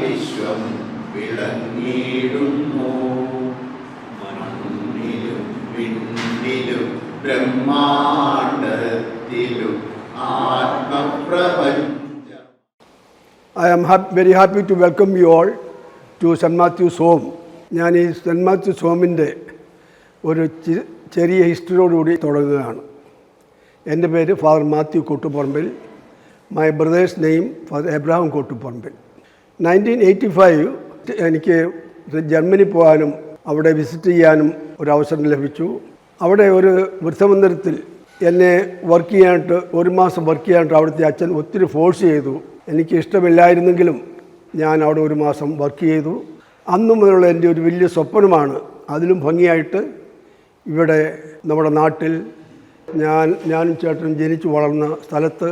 വിശ്വം വിളങ്ങിടുന്നു മണ്ണിലും വിണ്ണിലും ബ്രഹ്മാണ്ഡത്തിലും ആത്മപ്രപഞ്ചം. I am very happy to welcome you all to St. Matthew's Home. ഞാൻ ഈ cent Mathews ഹോമിൻ്റെ ഒരു ചെറിയ ഹിസ്റ്ററിയോടുകൂടി തുടങ്ങുകയാണ്. എൻ്റെ പേര് father Mathew Kottuparambil. My brother's name father Abraham Kottuparambil. 1985 എനിക്ക് ജർമ്മനി പോകാനും അവിടെ വിസിറ്റ് ചെയ്യാനും ഒരു അവസരം ലഭിച്ചു. അവിടെ ഒരു വൃദ്ധമന്ദിരത്തിൽ എന്നെ വർക്ക് ചെയ്യാനായിട്ട് ഒരു മാസം വർക്ക് ചെയ്യാനായിട്ട് അവിടുത്തെ അച്ഛൻ ഒത്തിരി ഫോഴ്സ് ചെയ്തു. എനിക്ക് ഇഷ്ടമില്ലായിരുന്നെങ്കിലും ഞാൻ അവിടെ ഒരു മാസം വർക്ക് ചെയ്തു. അന്നു മുതലുള്ള എൻ്റെ ഒരു വലിയ സ്വപ്നമാണ് അതിലും ഭംഗിയായിട്ട് ഇവിടെ നമ്മുടെ നാട്ടിൽ ഞാനും ചേട്ടനും ജനിച്ചു വളർന്ന സ്ഥലത്ത്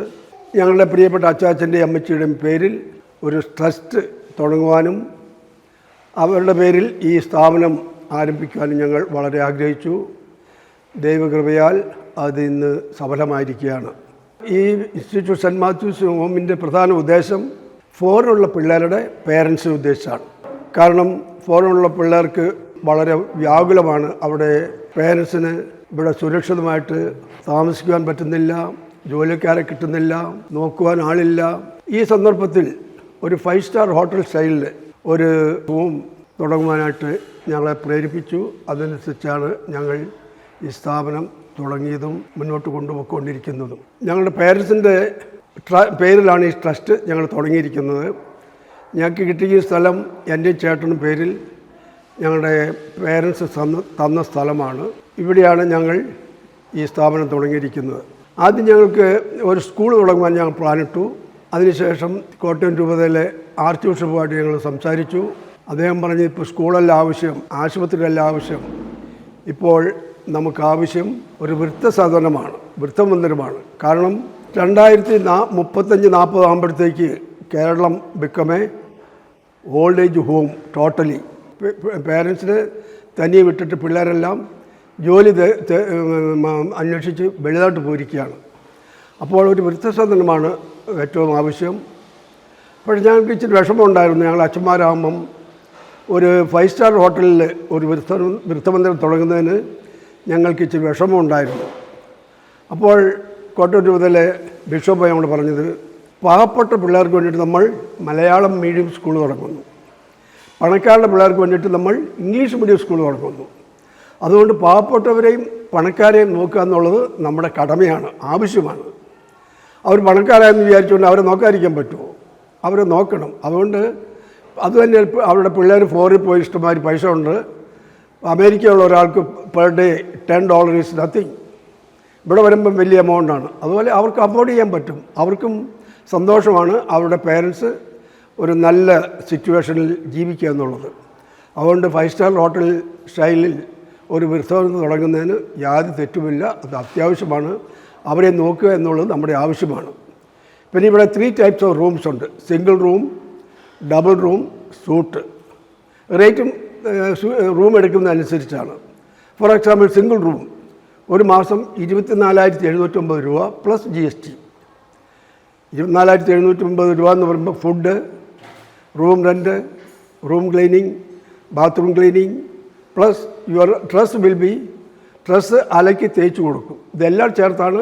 ഞങ്ങളുടെ പ്രിയപ്പെട്ട അച്ചാച്ചൻ്റെയും അമ്മച്ചിയുടെയും പേരിൽ ഒരു ട്രസ്റ്റ് തുടങ്ങുവാനും അവരുടെ പേരിൽ ഈ സ്ഥാപനം ആരംഭിക്കാനും ഞങ്ങൾ വളരെ ആഗ്രഹിച്ചു. ദൈവകൃപയാൽ അത് ഇന്ന് സഫലമായിരിക്കുകയാണ്. ഈ ഇൻസ്റ്റിറ്റ്യൂട്ട് സെൻറ്റ് മാത്യൂസ് ഹോമിൻ്റെ പ്രധാന ഉദ്ദേശം ഫോറിനുള്ള പിള്ളേരുടെ പേരൻസിനെ ഉദ്ദേശിച്ചാണ്. കാരണം ഫോറിനുള്ള പിള്ളേർക്ക് വളരെ വ്യാകുലമാണ് അവിടെ പേരൻസിന് ഇവിടെ സുരക്ഷിതമായിട്ട് താമസിക്കുവാൻ പറ്റുന്നില്ല, ജോലിക്കാരെ കിട്ടുന്നില്ല, നോക്കുവാൻ ആളില്ല. ഈ സന്ദർഭത്തിൽ ഒരു 5 സ്റ്റാർ ഹോട്ടൽ സ്റ്റൈലിൽ ഒരു റൂം തുടങ്ങുവാനായിട്ട് ഞങ്ങളെ പ്രേരിപ്പിച്ചു. അതനുസരിച്ചാണ് ഞങ്ങൾ ഈ സ്ഥാപനം തുടങ്ങിയതും മുന്നോട്ട് കൊണ്ടുപോയിക്കൊണ്ടിരിക്കുന്നതും. ഞങ്ങളുടെ പേരൻസിൻ്റെ പേരിലാണ് ഈ ട്രസ്റ്റ് ഞങ്ങൾ തുടങ്ങിയിരിക്കുന്നത്. ഞങ്ങൾക്ക് കിട്ടിയ സ്ഥലം എൻ്റെ ചേട്ടനും പേരിൽ ഞങ്ങളുടെ പേരൻസ് തന്ന സ്ഥലമാണ്. ഇവിടെയാണ് ഞങ്ങൾ ഈ സ്ഥാപനം തുടങ്ങിയിരിക്കുന്നത്. ആദ്യം ഞങ്ങൾക്ക് ഒരു സ്കൂൾ തുടങ്ങുവാൻ ഞങ്ങൾ പ്ലാനിട്ടു. അതിനുശേഷം കോട്ടയം രൂപതയിലെ ആർച്ച് ബിഷപ്പുമായിട്ട് ഞങ്ങൾ സംസാരിച്ചു. അദ്ദേഹം പറഞ്ഞ് ഇപ്പോൾ സ്കൂളല്ല ആവശ്യം, ആശുപത്രിയല്ല ആവശ്യം, ഇപ്പോൾ നമുക്ക് ആവശ്യം ഒരു വൃദ്ധസദനമാണ്, വൃദ്ധമന്ദിരമാണ്. കാരണം 2035-40 ആകുമ്പോഴത്തേക്ക് Kerala become old age home totally. പേരൻസിനെ തനിയെ വിട്ടിട്ട് പിള്ളേരെല്ലാം ജോലി അന്വേഷിച്ച് വെളിതായിട്ട് പോയിരിക്കുകയാണ്. അപ്പോൾ ഒരു വൃദ്ധസദനമാണ് ഏറ്റവും ആവശ്യം. അപ്പോൾ ഞങ്ങൾക്ക് ഇച്ചിരി വിഷമമുണ്ടായിരുന്നു. ഞങ്ങൾ അച്ഛന്മാരാകുമ്പം ഒരു 5 സ്റ്റാർ ഹോട്ടലിൽ ഒരു വൃദ്ധമന്ദിരം തുടങ്ങുന്നതിന് ഞങ്ങൾക്ക് ഇച്ചിരി വിഷമമുണ്ടായിരുന്നു. അപ്പോൾ കോട്ടയം രൂപതയിലെ ബിഷപ്പ് ഞങ്ങൾ പറഞ്ഞത്, പാവപ്പെട്ട പിള്ളേർക്ക് വേണ്ടിയിട്ട് നമ്മൾ മലയാളം മീഡിയം സ്കൂൾ തുടങ്ങുന്നു, പണക്കാരുടെ പിള്ളേർക്ക് വേണ്ടിയിട്ട് നമ്മൾ ഇംഗ്ലീഷ് മീഡിയം സ്കൂൾ തുടങ്ങുന്നു. അതുകൊണ്ട് പാവപ്പെട്ടവരെയും പണക്കാരെയും നോക്കുക എന്നുള്ളത് നമ്മുടെ കടമയാണ്, ആവശ്യമാണ്. അവർ പണക്കാരായെന്ന് വിചാരിച്ചുകൊണ്ട് അവരെ നോക്കാതിരിക്കാൻ പറ്റുമോ? അവരെ നോക്കണം. അതുകൊണ്ട് അതുതന്നെ അവരുടെ പിള്ളേർ ഫോറിൽ പോയി ഇഷ്ടമാതിരി പൈസ ഉണ്ട്. അമേരിക്കയുള്ള ഒരാൾക്ക് പെർ ഡേ $10 ഈസ് നത്തിങ്. ഇവിടെ വരുമ്പം വലിയ എമൗണ്ടാണ്. അതുപോലെ അവർക്ക് അഫോർഡ് ചെയ്യാൻ പറ്റും. അവർക്കും സന്തോഷമാണ് അവരുടെ പേരൻസ് ഒരു നല്ല സിറ്റുവേഷനിൽ ജീവിക്കുക എന്നുള്ളത്. അതുകൊണ്ട് 5 സ്റ്റാർ ഹോട്ടൽ സ്റ്റൈലിൽ ഒരു വൃദ്ധസദനം തുടങ്ങുന്നതിന് യാതൊരു തെറ്റുമില്ല. അത് അത്യാവശ്യമാണ്. അവരെ നോക്കുക എന്നുള്ളത് നമ്മുടെ ആവശ്യമാണ്. പിന്നെ ഇവിടെ 3 ടൈപ്സ് ഓഫ് റൂംസ് ഉണ്ട്. Single room, double room, suite. റേറ്റും റൂം എടുക്കുന്നതനുസരിച്ചാണ്. ഫോർ എക്സാമ്പിൾ സിംഗിൾ റൂം ഒരു മാസം 24,709 രൂപ പ്ലസ് GST. 24,709 രൂപ എന്ന് പറയുമ്പോൾ food, room rent, room cleaning, bathroom cleaning plus your dress അലക്കി തേച്ച് കൊടുക്കും. ഇതെല്ലാം ചേർത്താണ്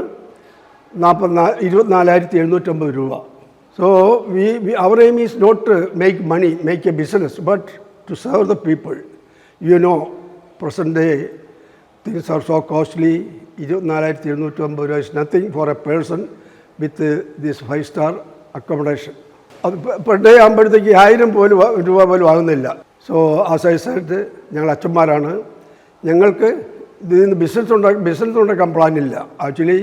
24,709 രൂപ. So our aim is not to make money, make a business, but to serve the people. You know, present day things are so costly. 24,709 is nothing for a person with this 5 star accommodation. അത് per day ആകുമ്പോഴത്തേക്ക് 1,000 രൂപ പോലും ആകുന്നില്ല. So as I said, ഞങ്ങൾ അച്ഛന്മാരാണ്. ഞങ്ങൾക്ക് ഇതിൽ നിന്ന് business ഉണ്ടാക്കാൻ പ്ലാനില്ല. Actually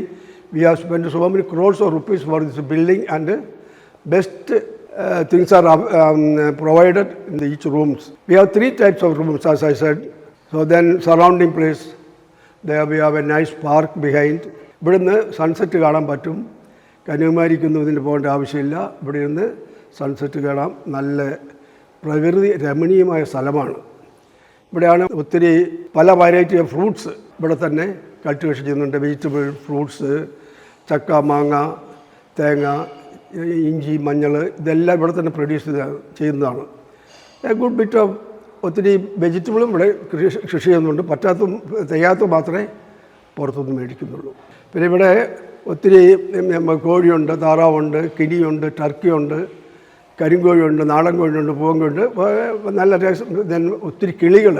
we have spend so many crores of rupees for this building and best things are provided in each rooms. We have 3 types of rooms, as I said. So then surrounding place, there we have a nice park behind. ഇവിടുന്ന് sunset കാണാൻ പറ്റും. കന്യാകുമാരിക്കൊന്നും ഇതിന് പോകേണ്ട ആവശ്യമില്ല. ഇവിടെ നിന്ന് sunset കാണാം. നല്ല പ്രകൃതി രമണീയമായ സ്ഥലമാണ്. ഇവിടെയാണ് ഒത്തിരി പല വെറൈറ്റി ഓഫ് ഫ്രൂട്ട്സ് ഇവിടെ തന്നെ കൾട്ടിവേഷൻ ചെയ്യുന്നുണ്ട്. വെജിറ്റബിൾ, ഫ്രൂട്ട്സ്, ചക്ക, മാങ്ങ, തേങ്ങ, ഇഞ്ചി, മഞ്ഞൾ, ഇതെല്ലാം ഇവിടെ തന്നെ പ്രൊഡ്യൂസ് ചെയ്യുന്നതാണ്. എ ഗുഡ് ബിറ്റ് ഓഫ് ഒത്തിരി വെജിറ്റബിളും ഇവിടെ കൃഷി ചെയ്യുന്നുണ്ട്. തികയാത്ത മാത്രമേ പുറത്തുനിന്ന് മേടിക്കുന്നുള്ളൂ. പിന്നെ ഇവിടെ ഒത്തിരി കോഴിയുണ്ട്, താറാവുണ്ട്, കിനിയുണ്ട്, ടർക്കിയുണ്ട്, കരിങ്കോഴിയുണ്ട്, നാടൻ കോഴിയുണ്ട്, പൂവൻ കോഴിയുണ്ട്. നല്ല രസം. ഒത്തിരി കിളികൾ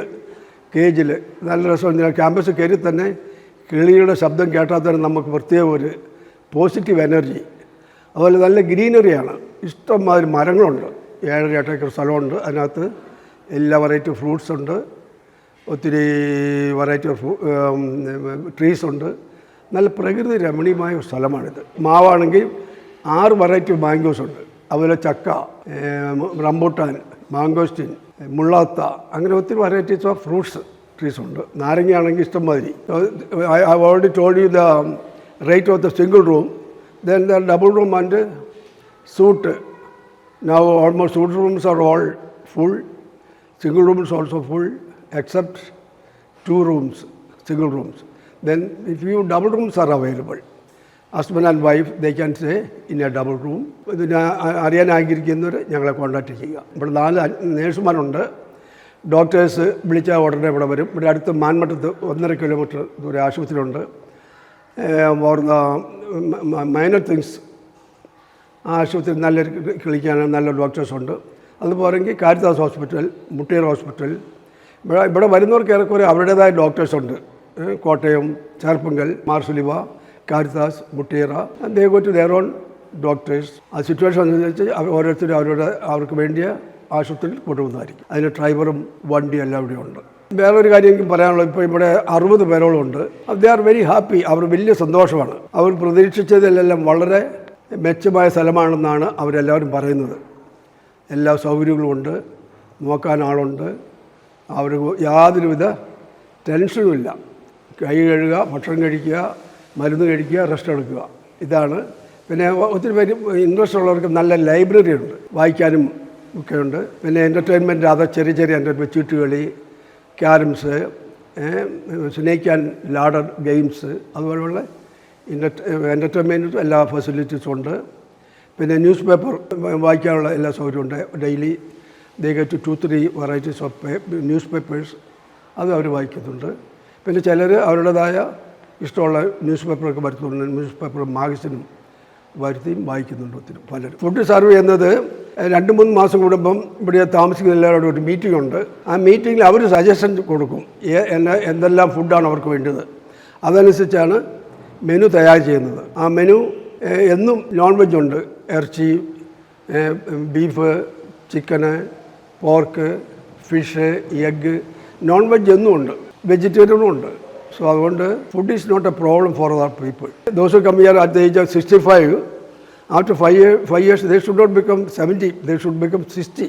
കേജിൽ നല്ല രസം. ക്യാമ്പസ് കയറി തന്നെ കിളിയുടെ ശബ്ദം കേട്ടാൽ തന്നെ നമുക്ക് പ്രത്യേക ഒരു പോസിറ്റീവ് എനർജി. അതുപോലെ നല്ല ഗ്രീനറിയാണ്. ഇഷ്ടംമാതിരി മരങ്ങളുണ്ട്. 7-8 ഏക്കർ സ്ഥലമുണ്ട്. അതിനകത്ത് എല്ലാ വെറൈറ്റി ഫ്രൂട്ട്സ് ഉണ്ട്. ഒത്തിരി വെറൈറ്റി ഓഫ് ട്രീസ് ഉണ്ട്. നല്ല പ്രകൃതി രമണീയമായ സ്ഥലമാണിത്. മാവാണെങ്കിൽ 6 വെറൈറ്റി മാംഗോസ് ഉണ്ട്. അതുപോലെ ചക്ക, റംബൂട്ടാൻ, മാംഗോസ്റ്റിൻ, മുള്ളാത്ത, അങ്ങനെ ഒത്തിരി വെറൈറ്റീസ് ഓഫ് ഫ്രൂട്ട്സ് ട്രീസ് ഉണ്ട്. നാരങ്ങയാണെങ്കിൽ ഇഷ്ടംമാതിരി. I already told you the rate of the single room. Then the double room and suite. Now almost suite rooms are all full. Single rooms also full, except 2 rooms, single rooms. Then if you double rooms are available, husband and wife, they can stay in a double room. ഇതിന് അറിയാൻ ആഗ്രഹിക്കുന്നവർ ഞങ്ങളെ contact ചെയ്യുക. ഇവിടെ 4 നേഴ്സുമാരുണ്ട്. Doctors വിളിച്ചാൽ ഉടനെ ഇവിടെ വരും. ഇവിടെ അടുത്ത് മാൻമട്ടത്ത് 1.5 കിലോമീറ്റർ ദൂരെ ആശുപത്രിയുണ്ട്. മൈനർ തിങ്സ് ആ ആശുപത്രി നല്ല കളിക്കാനാണ് നല്ല ഡോക്ടേഴ്സുണ്ട്. അതുപോലെങ്കിൽ കാരിത്താസ് ഹോസ്പിറ്റൽ, മുട്ടിയർ ഹോസ്പിറ്റൽ, ഇവിടെ വരുന്നവർക്ക് ഏറെക്കുറെ അവരുടേതായ ഡോക്ടേഴ്സുണ്ട്. കോട്ടയം, ചേർപ്പങ്കൽ, മാർസുലിവ, കാരിത്താസ്, മുട്ടിയറ, they go to their own doctors. ആ സിറ്റുവേഷൻ അനുസരിച്ച് ഓരോരുത്തരും അവർക്ക് വേണ്ടിയ ആശുപത്രിയിൽ കൊണ്ടുവന്നതായിരിക്കും. അതിന് ഡ്രൈവറും വണ്ടിയും എല്ലാം ഇവിടെ ഉണ്ട്. വേറൊരു കാര്യം എനിക്ക് പറയാനുള്ളത്, ഇപ്പോൾ ഇവിടെ 60 പേരോളം ഉണ്ട്. They are very happy. അവർ വലിയ സന്തോഷമാണ്. അവർ പ്രതീക്ഷിച്ചതിലെല്ലാം വളരെ മെച്ചമായ സ്ഥലമാണെന്നാണ് അവരെല്ലാവരും പറയുന്നത്. എല്ലാ സൗകര്യങ്ങളുമുണ്ട്, നോക്കാൻ ആളുണ്ട്, അവർ യാതൊരുവിധ ടെൻഷനുമില്ല. കൈ കഴുകുക, ഭക്ഷണം കഴിക്കുക, മരുന്ന് കഴിക്കുക, റെസ്റ്റ് എടുക്കുക, ഇതാണ്. പിന്നെ ഒത്തിരി പേര് ഇൻട്രസ്റ്റ് ഉള്ളവർക്ക് നല്ല ലൈബ്രറി ഉണ്ട്, വായിക്കാനും ഒക്കെ ഉണ്ട്. പിന്നെ എൻ്റർടൈൻമെൻറ്റ്, അത് ചെറിയ എൻ്റർടൈൻമെൻറ്റ്, ചീട്ടുകളി, carroms, snake and ladder games, അതുപോലെയുള്ള എൻ്റർടൈൻമെൻറ്റും എല്ലാ ഫെസിലിറ്റീസും ഉണ്ട്. പിന്നെ ന്യൂസ് പേപ്പർ വായിക്കാനുള്ള എല്ലാ സൗകര്യമുണ്ട്. Daily they get 2-3 varieties of news papers, അത് അവർ വായിക്കുന്നുണ്ട്. പിന്നെ ചിലർ അവരുടേതായ ഇഷ്ടമുള്ള ന്യൂസ് പേപ്പറൊക്കെ വരുത്തുന്നുണ്ട്. ന്യൂസ് പേപ്പറും മാഗസിനും വരുത്തിയും വായിക്കുന്നുണ്ട് ഒത്തിരി പലരും. ഫുഡ് സർവ് ചെയ്യുന്നത് 2-3 മാസം കൂടുമ്പം ഇവിടെ താമസിക്കുന്ന എല്ലാവരോടും ഒരു മീറ്റിംഗ് ഉണ്ട്. ആ മീറ്റിങ്ങിൽ അവർ സജഷൻ കൊടുക്കും എന്തെല്ലാം ഫുഡാണ് അവർക്ക് വേണ്ടത്. അതനുസരിച്ചാണ് മെനു തയ്യാർ ചെയ്യുന്നത്. ആ മെനു എന്നും നോൺ വെജ് ഉണ്ട്. ഇറച്ചി, beef, chicken, pork, fish, egg, non veg എന്നും ഉണ്ട്, വെജിറ്റേറിയനും ഉണ്ട്. സോ അതുകൊണ്ട് food is not a problem for our people. Those who come here at the age of 65, after 5 years they should not become 70, they should become 60.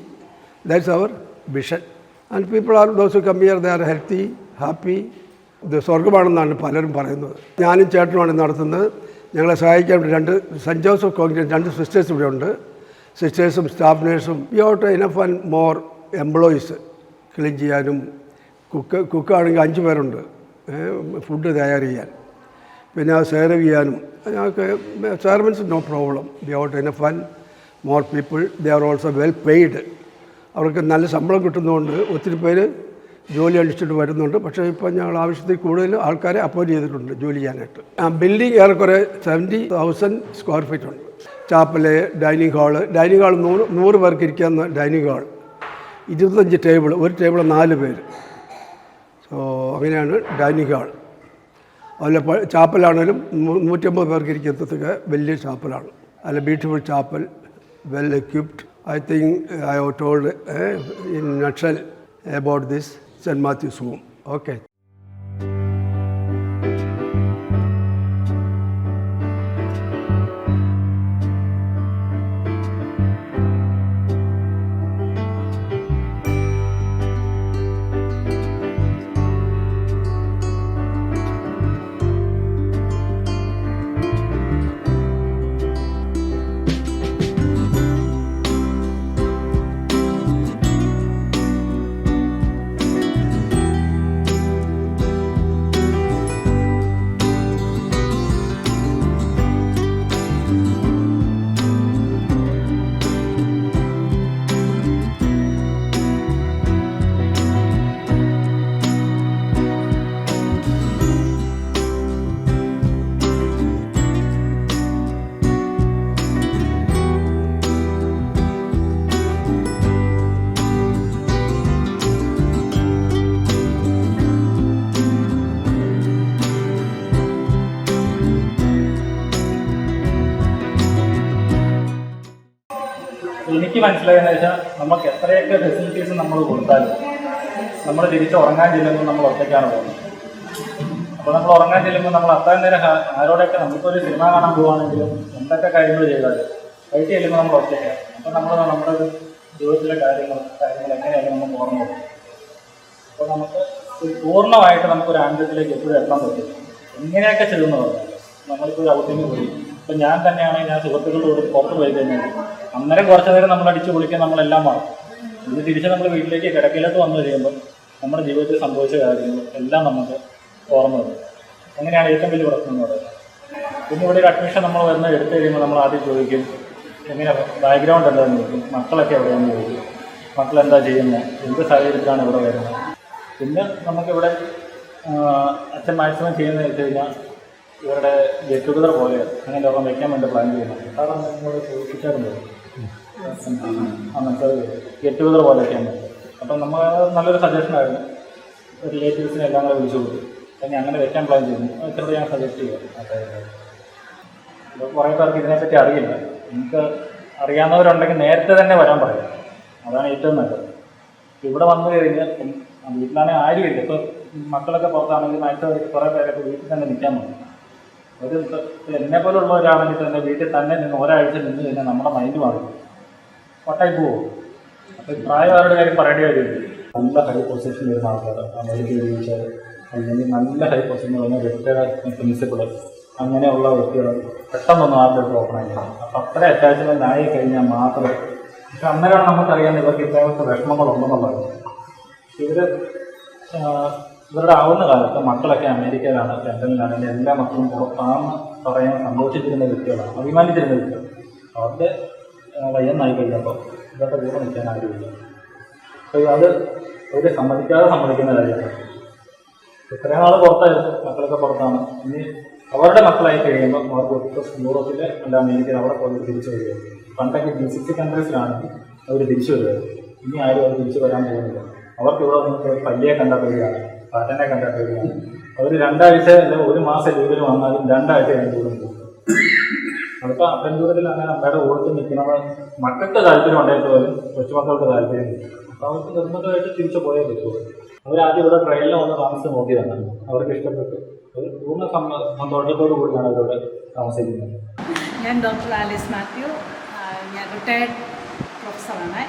That's our vision. And people are, those who come here, they are healthy, happy. ഇത് സ്വർഗമാണെന്നാണ് പലരും പറയുന്നത്. ഞാനും ചേട്ടനുമാണ് നടത്തുന്നത്. ഞങ്ങളെ സഹായിക്കാൻ വേണ്ടി 2 cent Joseph Congress 2 sisters ഇവിടെ ഉണ്ട്. സിസ്റ്റേഴ്സും സ്റ്റാഫ് നേഴ്സും. We out enough and more employees. Clean ചെയ്യാനും കുക്കാണെങ്കിൽ 5 പേരുണ്ട് ഫുഡ് തയ്യാർ ചെയ്യാൻ. പിന്നെ അത് സെർവ് ചെയ്യാനും ഞങ്ങൾക്ക് servants no problem. We out enough and more people. They are also well paid. അവർക്ക് നല്ല ശമ്പളം കിട്ടുന്നതുകൊണ്ട് ഒത്തിരി പേര് ജോലി അടിച്ചിട്ട് വരുന്നുണ്ട്. പക്ഷേ ഇപ്പോൾ ഞങ്ങൾ ആവശ്യത്തിൽ കൂടുതൽ ആൾക്കാരെ അപ്പോയിൻറ്റ് ചെയ്തിട്ടുണ്ട് ജോലി ചെയ്യാനായിട്ട്. ആ ബിൽഡിംഗ് ഏറെക്കുറെ 70,000 സ്ക്വയർ ഫീറ്റ് ഉണ്ട്. ചാപ്പല്, ഡൈനിങ് ഹാള് 100 പേർക്ക് ഇരിക്കാവുന്ന ഡൈനിങ് ഹാൾ, 25 ടേബിൾ, ഒരു ടേബിൾ 4 പേര്. സോ അങ്ങനെയാണ് ഡൈനിങ് ഹാൾ. അതുപോലെ ചാപ്പലാണേലും 150 പേർക്ക് ഇരിക്കത്തൊക്കെ വലിയ ചാപ്പലാണ്. അല്ല, beautiful chapel, well equipped. I think I have told in nutshell about this St. Matthew's home. Okay. എനിക്ക് മനസ്സിലായെന്ന് വെച്ചാൽ നമുക്ക് എത്രയൊക്കെ ഫെസിലിറ്റീസ് നമ്മൾ കൊടുത്താലും നമ്മൾ തിരിച്ച് ഉറങ്ങാൻ ചെല്ലുമ്പോൾ നമ്മൾ ഒറ്റയ്ക്കാണ് പോകുന്നത്. അപ്പോൾ നമ്മൾ ഉറങ്ങാൻ ചെല്ലുമ്പോൾ നമ്മൾ അത്രയും നേരം ആരോടൊക്കെ നമുക്കൊരു സിനിമ കാണാൻ പോവുകയാണെങ്കിലും എന്തൊക്കെ കാര്യങ്ങൾ ചെയ്താലും വൈകിട്ട് ചെല്ലുമ്പോൾ നമ്മൾ ഒറ്റയ്ക്കാണ്. അപ്പോൾ നമ്മൾ നമ്മുടെ ജീവിതത്തിലെ കാര്യങ്ങൾ എങ്ങനെയായാലും നമുക്ക് ഓർമ്മ വരും. അപ്പോൾ നമുക്ക് പൂർണ്ണമായിട്ട് നമുക്കൊരു ആനന്ദത്തിലേക്ക് എപ്പോഴും എത്താൻ പറ്റും. എങ്ങനെയൊക്കെ ചെല്ലുന്നു പറഞ്ഞാൽ നമ്മളിപ്പോൾ ഒരു ഔട്ടിങ് പോയി, ഇപ്പം ഞാൻ തന്നെയാണെങ്കിൽ ഞാൻ സുഹൃത്തുക്കളുടെ കൂടെ പുറത്ത് പോയി കഴിഞ്ഞാൽ അന്നേരം കുറച്ച് നേരം നമ്മൾ അടിച്ചു പൊളിക്കാൻ നമ്മളെല്ലാം മാറും. ഇത് തിരിച്ച് നമ്മൾ വീട്ടിലേക്ക് കിടക്കയിലോട്ട് വന്നു കഴിയുമ്പോൾ നമ്മുടെ ജീവിതത്തിൽ സംഭവിച്ച കാര്യങ്ങൾ എല്ലാം നമുക്ക് ഓർമ്മ വരും. അങ്ങനെയാണ് ഏറ്റവും വലിയ പ്രശ്നം എന്ന് പറയുന്നത്. പിന്നെ ഇവിടെ ഒരു അഡ്മിഷൻ നമ്മൾ എടുത്തു കഴിയുമ്പോൾ നമ്മൾ ആദ്യം ചോദിക്കും എങ്ങനെ ബാക്ക്ഗ്രൗണ്ട് എന്താണെന്ന് ചോദിക്കും, മക്കളൊക്കെ എവിടെയാണെന്ന് ചോദിക്കും. മക്കളെന്താ ചെയ്യുന്നത്, എന്ത് സാഹചര്യത്തിലാണ് ഇവിടെ വരുന്നത്. പിന്നെ നമുക്കിവിടെ അച്ഛൻ മാക്സിമം ചെയ്യുന്നത് വെച്ച് കഴിഞ്ഞാൽ ഇവരുടെ ഗെറ്റ് ടുഗദർ പോലെ അങ്ങനെ ഒരെണ്ണം വയ്ക്കാൻ വേണ്ടി പ്ലാൻ ചെയ്യുന്നത്. കാരണം നിങ്ങൾ ചോദിച്ചായിരുന്നു ഗെറ്റ് ടുഗദർ പോലെ വയ്ക്കാൻ പറ്റും. അപ്പം നമ്മൾ നല്ലൊരു സജഷനായിരുന്നു. റിലേറ്റീവ്സിനെ എല്ലാം കൂടെ വിളിച്ചു കൊടുത്തു. പിന്നെ അങ്ങനെ വെക്കാൻ പ്ലാൻ ചെയ്യുന്നു. ഇത്രയും ഞാൻ സജസ്റ്റ് ചെയ്യാം. അപ്പോൾ കുറേ പേർക്ക് ഇതിനെപ്പറ്റി അറിയില്ല. നിങ്ങൾക്ക് അറിയാവുന്നവരുണ്ടെങ്കിൽ നേരത്തെ തന്നെ വരാൻ പറയാം. അതാണ് ഏറ്റവും നല്ലത്. ഇവിടെ വന്നു കഴിഞ്ഞാൽ വീട്ടിലാണെങ്കിൽ ആരുമില്ല. ഇപ്പോൾ മക്കളൊക്കെ പുറത്താണെങ്കിൽ മാക്സിമം കുറേ പേരൊക്കെ വീട്ടിൽ തന്നെ നിൽക്കാൻ പറ്റും. ഒരു എന്നെപ്പോലെ ഉള്ളവരാണെങ്കിൽ തന്നെ വീട്ടിൽ തന്നെ നിന്ന് ഒരാഴ്ച നിന്ന് കഴിഞ്ഞാൽ നമ്മുടെ മൈൻഡ് മാറും, ഒട്ടായി പോവും. അപ്പോൾ പ്രായമാരുടെ കാര്യം പറയേണ്ട കാര്യമില്ല. നല്ല ഹൈ പൊസിഷൻ വരുന്ന ആൾക്കാർ, അമേരിക്കയിൽ ജീവിച്ചാൽ അല്ലെങ്കിൽ നല്ല ഹൈ പൊസിഷൻ പറഞ്ഞാൽ റിട്ടയർഡ് പ്രിൻസിപ്പൾ അങ്ങനെയുള്ള വ്യക്തികൾ പെട്ടെന്നൊന്നും ആരുടെ ഓപ്പൺ ആയിരിക്കണം. അപ്പം അത്ര അറ്റാച്ച്മെൻ്റ് ആയി കഴിഞ്ഞാൽ മാത്രമേ. പക്ഷെ അന്നേരമാണ് നമുക്കറിയാൻ ഇവർക്ക് ഇത്തരത്തെ വിഷമങ്ങളുണ്ടെന്നുള്ളത്. ഇവരുടെ ആവുന്ന കാലത്ത് മക്കളൊക്കെ അമേരിക്കയിലാണ്, ലണ്ടനിലാണെങ്കിൽ എല്ലാ മക്കളും പുറത്താണെന്ന് പറയാൻ സന്തോഷിച്ചിരുന്ന വ്യക്തികളാണ്, അഭിമാനിച്ചിരുന്ന വ്യക്തികൾ. അവരുടെ വയ്യെന്നായി കഴിഞ്ഞപ്പോൾ ഇവരുടെ കൂടെ നിൽക്കാൻ ആഗ്രഹിക്കുക. അപ്പോൾ അത് അവർ സമ്മതിക്കുന്ന കാര്യമാണ്. ഇത്രയും നാൾ പുറത്തായിരുന്നു, മക്കളൊക്കെ പുറത്താണ്. ഇനി അവരുടെ മക്കളായി കഴിയുമ്പോൾ അവർക്ക് ഒട്ടും യൂറോപ്പിലെ അല്ല അമേരിക്കയിൽ അവിടെ പോയി തിരിച്ചു വരിക. പണ്ടൊക്കെ G6 കൺട്രീസിലാണെങ്കിൽ അവർ തിരിച്ചു വരുന്നത്. ഇനി ആരും അവർ തിരിച്ചു വരാൻ പോകുന്നില്ല. അവർക്ക് ഇവിടെ വന്നിട്ട് പള്ളിയെ കണ്ടാൽ പേടിയാണ്, പാറ്റനെ കണ്ടാൽ പേടിയാണ്. അവർ 2 ആഴ്ച അല്ലെങ്കിൽ 1 മാസം ലീവിൽ വന്നാലും 2 ആഴ്ച കഴിഞ്ഞ് ദൂരം പോകും. അതിപ്പോൾ അപ്പൻചൂരത്തിൽ അങ്ങനെ അമ്മയുടെ കൂടത്തിൽ നിൽക്കുന്നത് മക്കൾക്ക് താല്പര്യം ഉണ്ടായിട്ട് പോലും കൊച്ചുമക്കൾക്ക് താല്പര്യം കിട്ടും. അപ്പോൾ അവർക്ക് നിർബന്ധമായിട്ട് തിരിച്ചു പോയേ പറ്റുള്ളൂ. അവരാദ്യം ഇവിടെ ട്രെയിനിൽ വന്ന് താമസിച്ച് നോക്കിയതാണ്. അവർക്ക് ഇഷ്ടപ്പെട്ടു. ഒരു പൂർണ്ണ സന്തോഷത്തോടു കൂടിയാണ് അവരോട് താമസിക്കുന്നത്. ഞാൻ ഡോക്ടർ ആലിസ് മാത്യു. ഞാൻ റിട്ടയർഡ് പ്രൊഫസറാണ്.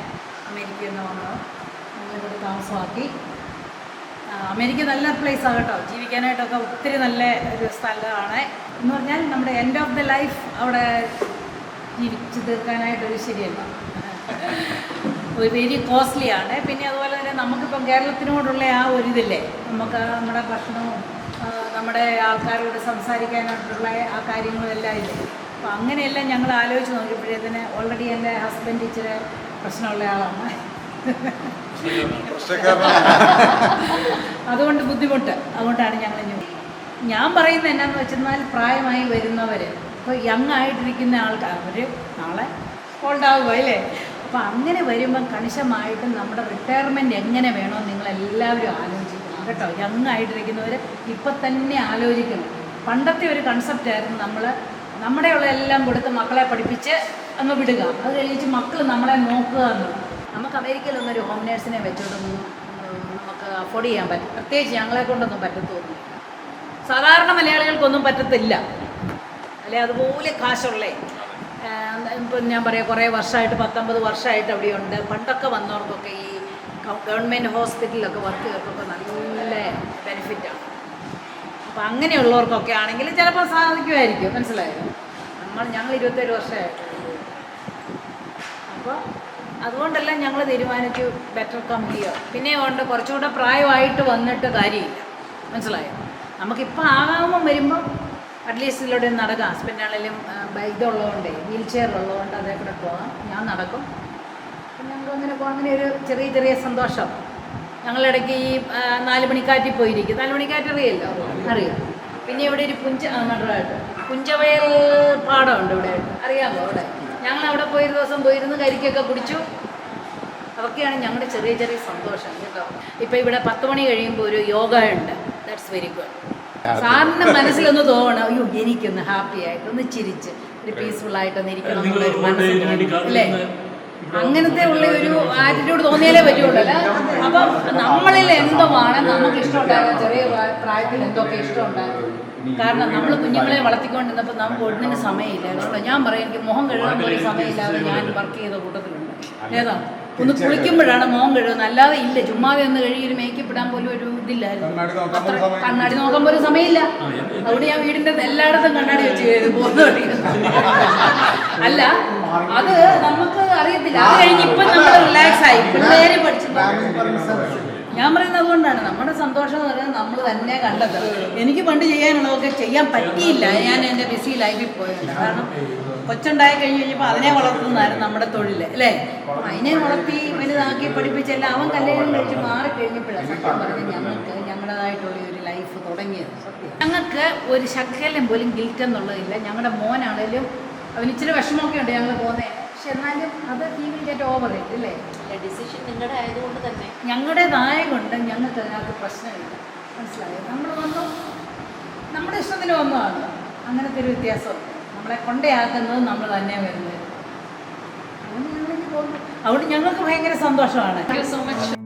അമേരിക്കയിൽ നിന്ന് വന്നു ഞങ്ങളിവിടെ താമസമാക്കി. അമേരിക്ക നല്ല പ്ലേസാണ് കേട്ടോ, ജീവിക്കാനായിട്ടൊക്കെ ഒത്തിരി നല്ല ഒരു സ്ഥലമാണ്. എന്ന് പറഞ്ഞാൽ നമ്മുടെ എൻഡ് ഓഫ് ദ ലൈഫ് അവിടെ ജീവിച്ച് തീർക്കാനായിട്ടൊരു ശരിയല്ല, ഒരു വെരി കോസ്റ്റ്ലിയാണ്. പിന്നെ അതുപോലെ തന്നെ നമുക്കിപ്പം കേരളത്തിനോടുള്ള ആ ഒരു ഇതില്ലേ, നമുക്ക് നമ്മുടെ ഭക്ഷണവും നമ്മുടെ ആൾക്കാരോട് സംസാരിക്കാനായിട്ടുള്ള ആ കാര്യങ്ങളെല്ലാം ഇല്ലേ. അപ്പോൾ അങ്ങനെയെല്ലാം ഞങ്ങൾ ആലോചിച്ച് നോക്കിയപ്പോഴത്തേന് ഓൾറെഡി എൻ്റെ ഹസ്ബൻഡ് ഇച്ചിരി പ്രശ്നമുള്ള ആളാണ്. അതുകൊണ്ട് ബുദ്ധിമുട്ട്. അതുകൊണ്ടാണ് ഞങ്ങൾ ഞാൻ പറയുന്നത് എന്നാന്ന് വെച്ചെന്നാൽ പ്രായമായി വരുന്നവർ, ഇപ്പോൾ യങ് ആയിട്ടിരിക്കുന്ന ആൾക്കാർ അവർ നാളെ ഓൾഡാവുക അല്ലേ. അപ്പോൾ അങ്ങനെ വരുമ്പം കണിശമായിട്ടും നമ്മുടെ റിട്ടയർമെൻറ്റ് എങ്ങനെ വേണമെന്ന് നിങ്ങളെല്ലാവരും ആലോചിക്കണം കേട്ടോ. യങ് ആയിട്ടിരിക്കുന്നവർ ഇപ്പം തന്നെ ആലോചിക്കണം. പണ്ടത്തെ ഒരു കൺസെപ്റ്റായിരുന്നു നമ്മുടെ ഉള്ള എല്ലാം കൊടുത്ത് മക്കളെ പഠിപ്പിച്ച് അങ്ങ് വിടുക, അത് കഴിച്ച് മക്കൾ നമ്മളെ നോക്കുക എന്നുള്ളത്. നമുക്ക് അമേരിക്കയിലൊന്നും ഒരു ഹോം നേഴ്സിനെ വെച്ചോണ്ടൊന്നും നമുക്ക് അഫോർഡ് ചെയ്യാൻ പറ്റും. പ്രത്യേകിച്ച് ഞങ്ങളെ കൊണ്ടൊന്നും പറ്റത്തൊന്നും, സാധാരണ മലയാളികൾക്കൊന്നും പറ്റത്തില്ല അല്ലെ. അതുപോലെ കാശുള്ളേ ഇപ്പം ഞാൻ പറയാം, കുറേ വർഷമായിട്ട് 19 വർഷമായിട്ട് അവിടെയുണ്ട്. പണ്ടൊക്കെ വന്നവർക്കൊക്കെ ഈ ഗവൺമെൻറ് ഹോസ്പിറ്റലിലൊക്കെ വർക്ക് ചെയ്തവർക്കൊക്കെ നല്ല ബെനിഫിറ്റാണ്. അപ്പോൾ അങ്ങനെയുള്ളവർക്കൊക്കെ ആണെങ്കിൽ ചിലപ്പോൾ സാധിക്കുമായിരിക്കും, മനസ്സിലായോ. ഞങ്ങൾ 27 വർഷമായിട്ട്. അപ്പോൾ അതുകൊണ്ടെല്ലാം ഞങ്ങൾ തീരുമാനിച്ചു ബെറ്റർ കം ഹിയർ. പിന്നെ കൊണ്ട് കുറച്ചുകൂടെ പ്രായമായിട്ട് വന്നിട്ട് കാര്യമില്ല, മനസ്സിലായോ. നമുക്കിപ്പോൾ ആകാമം വരുമ്പം അറ്റ്ലീസ്റ്റ് ഇതിലൂടെ നടക്കാം. ഹസ്ബൻഡാണെങ്കിലും ഇതുള്ളതുകൊണ്ട് വീൽ ചെയറുള്ളതുകൊണ്ട് അതേ കൂടെ പോകാം. ഞാൻ നടക്കും. അപ്പം ഞങ്ങൾക്ക് അങ്ങനെ പോകാം. അങ്ങനെ ഒരു ചെറിയ സന്തോഷം. ഞങ്ങളിടയ്ക്ക് ഈ 4 മണിക്കാറ്റിൽ പോയിരിക്കും. 4 മണിക്കാറ്റ് അറിയാമല്ലോ, അറിയാം. പിന്നെ ഇവിടെ ഒരു നടുവായിട്ട് പുഞ്ചവയൽ പാടമുണ്ട് ഇവിടെ, അറിയാമോ. അവിടെ ഞങ്ങളവിടെ പോയൊരു ദിവസം പോയിരുന്ന് കരിക്കൊക്കെ കുടിച്ചു. അതൊക്കെയാണ് ഞങ്ങളുടെ ചെറിയ സന്തോഷം കേട്ടോ. ഇപ്പോൾ ഇവിടെ 10 മണി കഴിയുമ്പോൾ ഒരു യോഗ ഉണ്ട്. That's very good. സാറിൻ്റെ മനസ്സിലൊന്ന് തോന്നണം, അയ്യോ എനിക്കൊന്ന് ഹാപ്പി ആയിട്ട് ഒന്ന് ചിരിച്ച് ഒരു പീസ്ഫുള്ളായിട്ടൊന്ന് ഇരിക്കണം എന്നുള്ളൊരു മനസ്സിൽ അല്ലേ. അങ്ങനത്തെ ഉള്ള ഒരു ആറ്റിറ്റ്യൂഡ് തോന്നിയാലേ പറ്റുള്ളൂ അല്ല. അപ്പം നമ്മളിൽ എന്തുമാണ് നമുക്ക് ഇഷ്ടമുണ്ടാകുക, ചെറിയ പ്രായത്തിൽ എന്തൊക്കെ ഇഷ്ടമുണ്ടാകും. കാരണം നമ്മൾ കുഞ്ഞുങ്ങളെ വളർത്തിക്കൊണ്ടിരുന്നപ്പോൾ നമുക്ക് ഒന്നിന് സമയമില്ല. അതുകൊണ്ട് ഞാൻ പറയും, എനിക്ക് മുഖം കഴുകാൻ പോലും സമയമില്ലാതെ ഞാൻ വർക്ക് ചെയ്ത കൂട്ടത്തിലുണ്ട്. ഏതാ ഒന്ന് കുളിക്കുമ്പോഴാണ് മുഖം കഴുകുന്നത്, അല്ലാതെ ഇല്ല. ചുമ്മാതെ ഒന്ന് കഴുകി ഒരു മേക്കപ്പ് ഇടാൻ പോലും ഒരു ഇതില്ലായിരുന്നു. കണ്ണാടി നോക്കാൻ പോലും സമയമില്ല. അതുകൊണ്ട് ഞാൻ വീടിൻ്റെ എല്ലായിടത്തും കണ്ണാടി വെച്ച് പോകുന്നുണ്ട്. അല്ല, അത് നമുക്ക് അറിയത്തില്ല. അത് കഴിഞ്ഞ് ഇപ്പം നമ്മൾ റിലാക്സ് ആയി, പിള്ളേരെ പഠിച്ചു. ഞാൻ പറയുന്നത് അതുകൊണ്ടാണ് നമ്മുടെ സന്തോഷം എന്ന് പറയുന്നത് നമ്മൾ തന്നെ കണ്ടെത്തണം. എനിക്ക് പണ്ട് ചെയ്യാനുള്ളതൊക്കെ ചെയ്യാൻ പറ്റിയില്ല, ഞാൻ എൻ്റെ ബിസി ലൈഫിൽ പോയില്ല. കാരണം കൊച്ചുണ്ടായി കഴിഞ്ഞ് കഴിഞ്ഞപ്പോൾ അതിനെ വളർത്തുന്നതായിരുന്നു നമ്മുടെ തൊഴിൽ അല്ലേ. അതിനെ വളർത്തി വലുതാക്കി പഠിപ്പിച്ചെല്ലാം അവൻ കല്യാണം കഴിച്ച് മാറിക്കഴിഞ്ഞപ്പോഴാണ് സത്യം പറഞ്ഞ് ഞങ്ങൾക്ക് ഞങ്ങളുടേതായിട്ടുള്ള ഒരു ലൈഫ് തുടങ്ങിയത്. ഞങ്ങൾക്ക് ഒരു ശകലം പോലും ഗിൽറ്റ് എന്നുള്ളതില്ല. ഞങ്ങളുടെ മോനാണേലും അവന് ഇച്ചിരി വിഷമമൊക്കെ ഉണ്ട് ഞങ്ങൾ പോകുന്നത്, പക്ഷെ എന്നാലും അത് he will get over it അല്ലേ. ഡിസിഷൻ നിങ്ങളുടെ ആയതുകൊണ്ട് തന്നെ ഞങ്ങളുടേതായ കൊണ്ട് ഞങ്ങൾക്ക് അതിനകത്ത് പ്രശ്നമില്ല, മനസ്സിലായോ. നമ്മൾ വന്നു നമ്മുടെ ഇഷ്ടത്തിന് വന്നതാണ്, അങ്ങനത്തെ ഒരു വ്യത്യാസം. നമ്മളെ കൊണ്ടയാക്കുന്നത് നമ്മൾ തന്നെ വരുന്നത്. അതുകൊണ്ട് ഞങ്ങൾക്ക് പോകുന്നു, അതുകൊണ്ട് ഞങ്ങൾക്ക് ഭയങ്കര സന്തോഷമാണ്. Thank you so much.